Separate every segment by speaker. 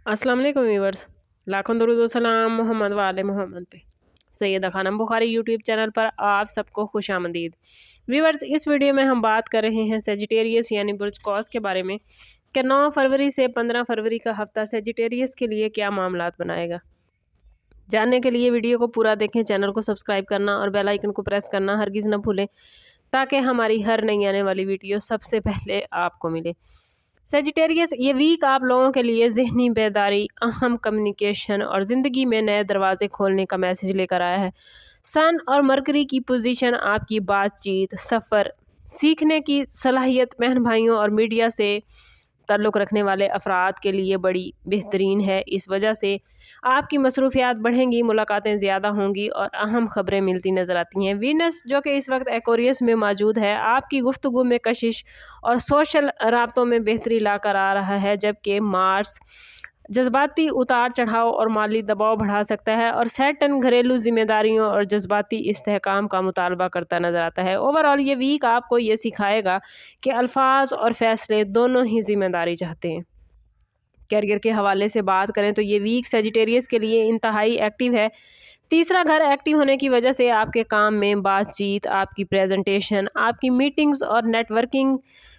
Speaker 1: अस्सलाम वालेकुम व्यूवर्स, लाखों दरूद व सलाम मोहम्मद वाले मोहम्मद पे। सैयदा खानम बुखारी यूट्यूब चैनल पर आप सबको खुश आमदीद। व्यूवर्स, इस वीडियो में हम बात कर रहे हैं सेजिटेरियस यानी बुर्ज कौस के बारे में कि 9 फरवरी से 15 फरवरी का हफ्ता सेजिटेरियस के लिए क्या मामलात बनाएगा। जानने के लिए वीडियो को पूरा देखें, चैनल को सब्सक्राइब करना और बेल आइकन को प्रेस करना हरगिज़ न भूलें ताकि हमारी हर नई आने वाली वीडियो सबसे पहले आपको मिले। सेजिटेरियस ये वीक आप लोगों के लिए ज़हनी बेदारी, अहम कम्युनिकेशन और ज़िंदगी में नए दरवाजे खोलने का मैसेज लेकर आया है। सन और मरकरी की पोजीशन आपकी बातचीत, सफ़र, सीखने की सलाहियत, बहन भाइयों और मीडिया से ताल्लुक़ रखने वाले अफराद के लिए बड़ी बेहतरीन है। इस वजह से आपकी मसरूफियात बढ़ेंगी, मुलाकातें ज़्यादा होंगी और अहम खबरें मिलती नज़र आती हैं। वीनस जो कि इस वक्त एक्वेरियस में मौजूद है, आपकी गुफ्तगू में कशिश और सोशल राब्तों में बेहतरी ला कर आ रहा है, जबकि मार्स जज्बाती उतार चढ़ाव और माली दबाव बढ़ा सकता है और सैटर्न घरेलू जिम्मेदारियों और जज्बाती इस्तेहकाम का मुतालबा करता नज़र आता है। ओवरऑल ये वीक आपको ये सिखाएगा कि अल्फाज और फैसले दोनों ही जिम्मेदारी चाहते हैं। कैरियर के हवाले से बात करें तो ये वीक सेजिटेरियस के लिए इंतहाई एक्टिव है। तीसरा घर एक्टिव होने की वजह से आपके काम में बातचीत, आपकी प्रेजेंटेशन, आपकी मीटिंग्स और नेटवर्किंग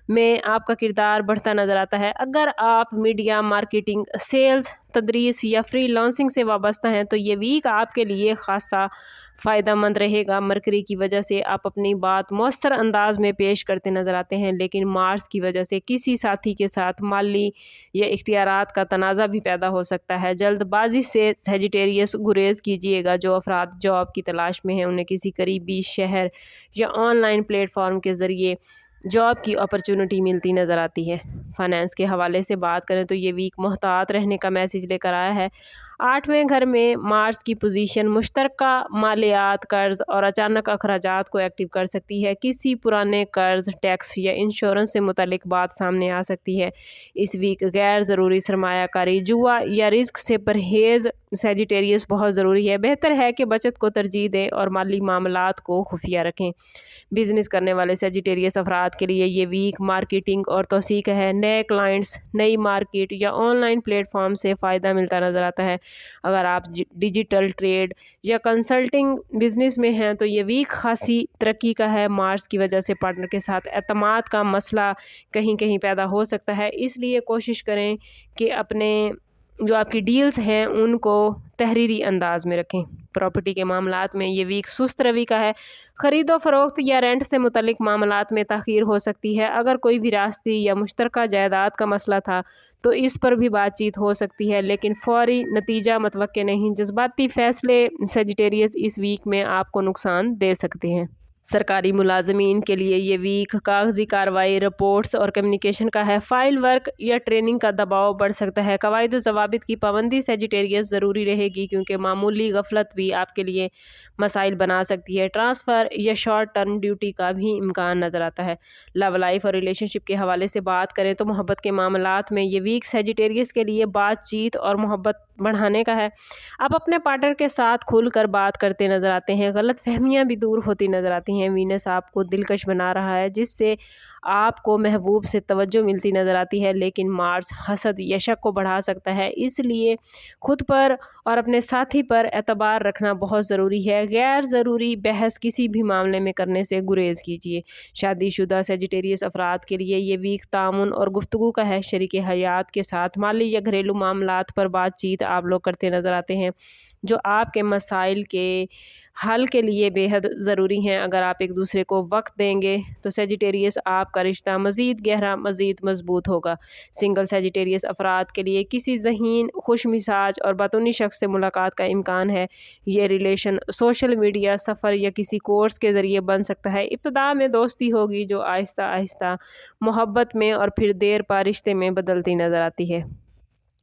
Speaker 1: में आपका किरदार बढ़ता नज़र आता है। अगर आप मीडिया, मार्केटिंग, सेल्स, तदरीस या फ्रीलांसिंग से वाबस्ता हैं तो ये वीक आपके लिए ख़ासा फ़ायदेमंद रहेगा। मरकरी की वजह से आप अपनी बात मौसर अंदाज में पेश करते नज़र आते हैं, लेकिन मार्स की वजह से किसी साथी के साथ माली या इख्तियारात का तनाज़ा भी पैदा हो सकता है। जल्दबाजी से सेजिटेरियस गुरेज कीजिएगा। जो अफराद जॉब की तलाश में हैं उन्हें किसी करीबी शहर या ऑनलाइन प्लेटफॉर्म के ज़रिए जॉब की अपॉर्चुनिटी मिलती नज़र आती है। फाइनेंस के हवाले से बात करें तो ये वीक मोहतात रहने का मैसेज लेकर आया है। 8वें घर में मार्स की पोजीशन मुश्तरका मालियात, कर्ज और अचानक अखराजात को एक्टिव कर सकती है। किसी पुराने कर्ज, टैक्स या इंश्योरेंस से मुतल्लिक बात सामने आ सकती है। इस वीक गैर ज़रूरी सरमायाकारी, जुआ या रिस्क से परहेज़ सेजिटेरियस बहुत ज़रूरी है। बेहतर है कि बचत को तरजीह दें और माली मामलात को खुफिया रखें। बिजनेस करने वाले सेजिटेरियस अफराद के लिए ये वीक मार्केटिंग और तौसीक है। नए क्लाइंट्स, नई मार्केट या ऑनलाइन प्लेटफॉर्म से फ़ायदा मिलता नज़र आता है। अगर आप डिजिटल ट्रेड या कंसल्टिंग बिजनेस में हैं तो ये वीक खासी तरक्की का है। मार्स की वजह से पार्टनर के साथ एतमाद का मसला कहीं कहीं पैदा हो सकता है, इसलिए कोशिश करें कि अपने जो आपकी डील्स हैं उनको तहरीरी अंदाज में रखें। प्रॉपर्टी के मामलात में ये वीक सुस्त रवि का है। ख़रीदो फरोख्त या रेंट से मुतल्लिक मामलात में ताख़ीर हो सकती है। अगर कोई विरासती या मुश्तरका जायदाद का मसला था तो इस पर भी बातचीत हो सकती है, लेकिन फ़ौरी नतीजा मतवक्के नहीं। जज्बाती फ़ैसले सेजिटेरियस इस वीक में आपको नुकसान दे सकते हैं। सरकारी मुलाजमीन के लिए ये वीक कागजी कार्रवाई, रिपोर्ट्स और कम्युनिकेशन का है। फाइल वर्क या ट्रेनिंग का दबाव बढ़ सकता है। कवायद और ज़वाबित की पाबंदी सेजिटेरियस ज़रूरी रहेगी, क्योंकि मामूली गफलत भी आपके लिए मसाइल बना सकती है। ट्रांसफ़र या शॉर्ट टर्म ड्यूटी का भी इम्कान नज़र आता है। लव लाइफ और रिलेशनशिप के हवाले से बात करें तो मोहब्बत के मामलात में ये वीक सेजिटेरियस के लिए बातचीत और मोहब्बत बढ़ाने का है। आप अपने पार्टनर के साथ खुलकर बात करते नज़र आते हैं। गलत फहमियाँ भी दूर होती नज़र आती हैं। वीनस आपको दिलकश बना रहा है, जिससे आपको महबूब से तवज्जो मिलती नज़र आती है, लेकिन मार्स हसद या शक को बढ़ा सकता है। इसलिए खुद पर और अपने साथी पर एतबार रखना बहुत ज़रूरी है। गैर ज़रूरी बहस किसी भी मामले में करने से गुरेज कीजिए। शादीशुदा सेजिटेरियस अफराद के लिए ये वीक तामुन और गुफ्तगू का है। शरीके हयात के साथ माली या घरेलू मामलात पर बातचीत आप लोग करते नज़र आते हैं, जो आपके मसाइल के हल के लिए बेहद ज़रूरी हैं। अगर आप एक दूसरे को वक्त देंगे तो सेजिटेरियस आपका रिश्ता मज़ीद गहरा, मज़ीद मजबूत होगा। सिंगल सेजिटेरियस अफराद के लिए किसी ज़हीन, खुश मिजाज और बातूनी शख्स से मुलाकात का इम्कान है। ये रिलेशन सोशल मीडिया, सफ़र या किसी कोर्स के ज़रिए बन सकता है। इब्तिदा में दोस्ती होगी जो आहिस्ता आहिस्ता मोहब्बत में और फिर देर पा रिश्ते में बदलती नज़र आती है।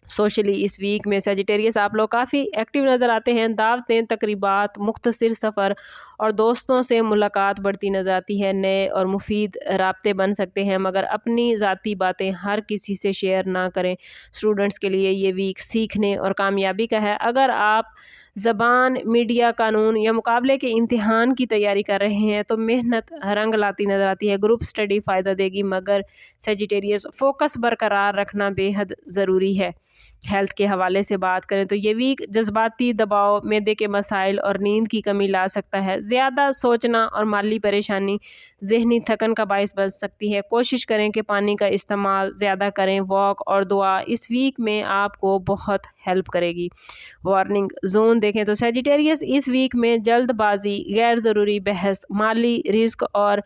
Speaker 1: सोशली इस वीक में सेजिटेरियस आप लोग काफ़ी एक्टिव नज़र आते हैं। दावतें, तकरीबात, मुख्तसर सफ़र और दोस्तों से मुलाकात बढ़ती नज़र आती है। नए और मुफीद राब्ते बन सकते हैं, मगर अपनी ज़ाती बातें हर किसी से शेयर ना करें। स्टूडेंट्स के लिए ये वीक सीखने और कामयाबी का है। अगर आप زبان، میڈیا، قانون یا مقابلے کے امتحان کی تیاری کر رہے ہیں تو محنت رنگ لاتی نظر آتی ہے۔ گروپ اسٹڈی فائدہ دے گی، مگر سیجیٹیریس فوکس برقرار رکھنا بے حد ضروری ہے۔ ہیلتھ کے حوالے سے بات کریں تو یہ ویک جذباتی دباؤ، معدے کے مسائل اور نیند کی کمی لا سکتا ہے۔ زیادہ سوچنا اور مالی پریشانی ذہنی تھکن کا باعث بن سکتی ہے۔ کوشش کریں کہ پانی کا استعمال زیادہ کریں۔ واک اور دعا اس ویک میں آپ کو بہت ہیلپ کرے گی۔ وارننگ زون دیکھیں تو سیجیٹیریس اس ویک میں جلد بازی، غیر ضروری بحث، مالی رسک اور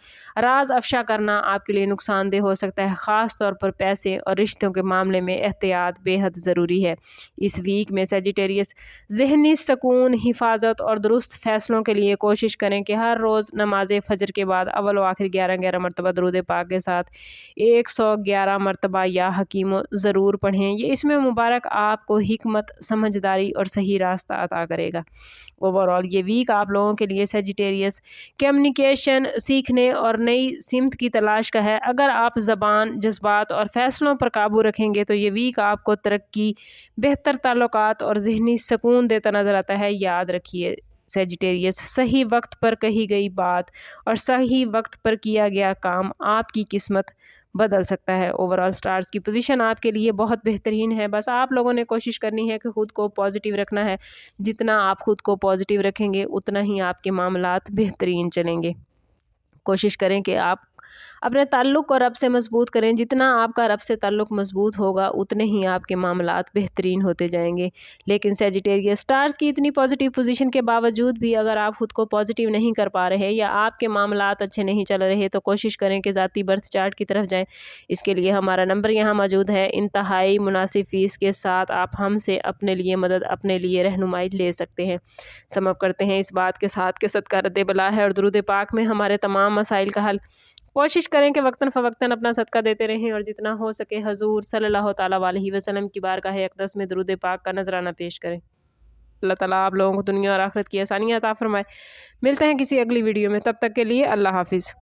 Speaker 1: راز افشا کرنا آپ کے لیے نقصان دہ ہو سکتا ہے۔ خاص طور پر پیسے اور رشتوں کے معاملے میں احتیاط بے حد ضروری ہے۔ اس ویک میں سیجیٹیریس ذہنی سکون، حفاظت اور درست فیصلوں کے لیے کوشش کریں کہ ہر روز نماز فجر کے بعد اول و آخر 11 مرتبہ درود پاک کے ساتھ 111 مرتبہ یا حکیم ضرور پڑھیں۔ یہ اس میں مبارک آپ کو حکمت، سمجھداری اور صحیح راستہ عطا کرے گا۔ اوورآل یہ ویک آپ لوگوں کے لیے سیجیٹیریس کمیونیکیشن سیکھنے اور نئی سمت کی تلاش کا ہے۔ اگر آپ زبان، جذبات اور فیصلوں پر قابو رکھیں گے تو یہ ویک آپ کو ترقی، بہتر تعلقات اور ذہنی سکون دیتا نظر آتا ہے۔ یاد رکھیے سیجیٹیریس، صحیح وقت پر کہی گئی بات اور صحیح وقت پر کیا گیا کام آپ کی قسمت بدل سکتا ہے۔ اوورآل سٹارز کی پوزیشن آپ کے لیے بہت بہترین ہے۔ بس آپ لوگوں نے کوشش کرنی ہے کہ خود کو پازیٹیو رکھنا ہے۔ جتنا آپ خود کو پازیٹیو رکھیں گے اتنا ہی آپ کے معاملات بہترین چلیں گے۔ کوشش کریں کہ آپ اپنے تعلق کو رب سے مضبوط کریں۔ جتنا آپ کا رب سے تعلق مضبوط ہوگا اتنے ہی آپ کے معاملات بہترین ہوتے جائیں گے۔ لیکن سیجیٹیریس سٹارز کی اتنی پازیٹیو پوزیشن کے باوجود بھی اگر آپ خود کو پازیٹیو نہیں کر پا رہے یا آپ کے معاملات اچھے نہیں چل رہے تو کوشش کریں کہ ذاتی برتھ چارٹ کی طرف جائیں۔ اس کے لیے ہمارا نمبر یہاں موجود ہے۔ انتہائی مناسب فیس کے ساتھ آپ ہم سے اپنے لیے مدد، اپنے لیے رہنمائی لے سکتے ہیں۔ سم اپ کرتے ہیں اس بات کے ساتھ کہ صدقہ رد بلا ہے اور درود پاک میں ہمارے تمام مسائل کا حل۔ کوشش کریں کہ وقتاً فوقتاً اپنا صدقہ دیتے رہیں اور جتنا ہو سکے حضور صلی اللہ تعالیٰ علیہ وسلم کی بارگاہ اقدس میں درود پاک کا نذرانہ پیش کریں۔ اللہ تعالیٰ آپ لوگوں کو دنیا اور آخرت کی آسانیاں عطا فرمائے۔ ملتے ہیں کسی اگلی ویڈیو میں، تب تک کے لیے اللہ حافظ۔